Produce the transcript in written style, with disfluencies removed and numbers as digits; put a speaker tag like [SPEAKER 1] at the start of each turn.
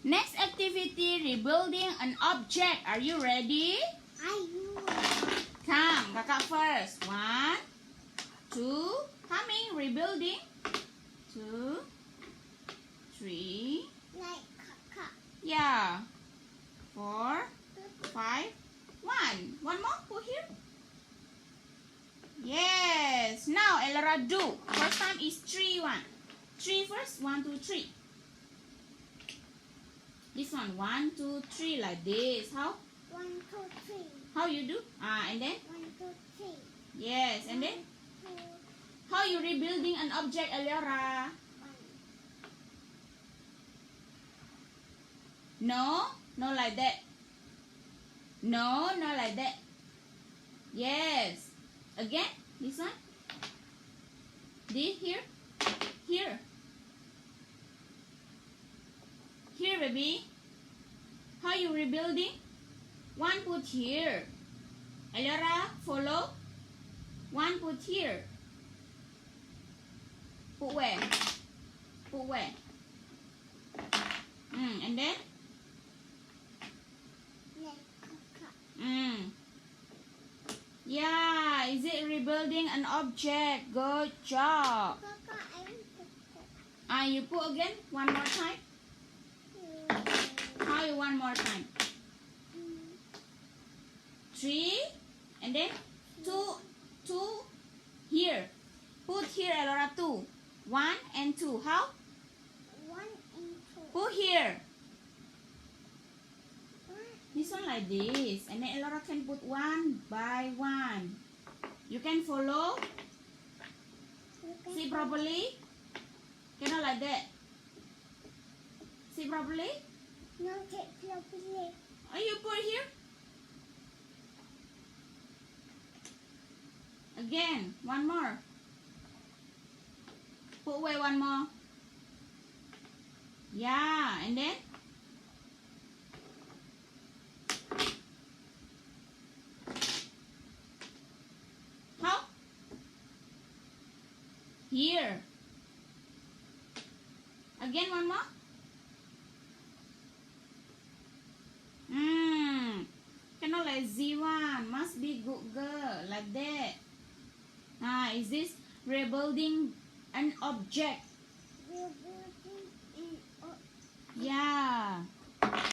[SPEAKER 1] Next activity, rebuilding an object. Are you ready? Come, kakak first. 1, 2, coming, rebuilding. 2, 3.
[SPEAKER 2] Like kakak.
[SPEAKER 1] Yeah. 4, 5, 1. One more, put here. Yes. Now, Elora do. First time is 3, 1. 3 first. 1, 2, 3. This one, 1, 2, 3, like this. How?
[SPEAKER 2] 1, 2, 3.
[SPEAKER 1] How you do? And then?
[SPEAKER 2] 1, 2, 3.
[SPEAKER 1] Yes, and then?
[SPEAKER 2] 2,
[SPEAKER 1] How you rebuilding an object, Elora?
[SPEAKER 2] 1.
[SPEAKER 1] No, no like that. No, not like that. Yes. Again, this one. This here. Here. Here, baby. How you rebuilding? 1 put here. Elora, follow. 1 put here. Put where? Put where? And then?
[SPEAKER 2] Like kakak.
[SPEAKER 1] Yeah, is it rebuilding an object? Good job.
[SPEAKER 2] Kakak, I want to put.
[SPEAKER 1] You put again? One more time? How you one more time? 3, and then 2 here. Put here, Elora, 2. 1 and 2. How?
[SPEAKER 2] 1 and 2.
[SPEAKER 1] Put here.
[SPEAKER 2] 1.
[SPEAKER 1] This one like this. And then Elora can put 1 by 1. You can follow? See properly? Cannot like that. See properly?
[SPEAKER 2] No, get properly.
[SPEAKER 1] You put here? Again, one more. Put away one more. Yeah, and then? How? Here. Again, one more. Cannot like Z1. Must be good girl. Like that. Is this rebuilding an object?
[SPEAKER 2] We're building an
[SPEAKER 1] Yeah.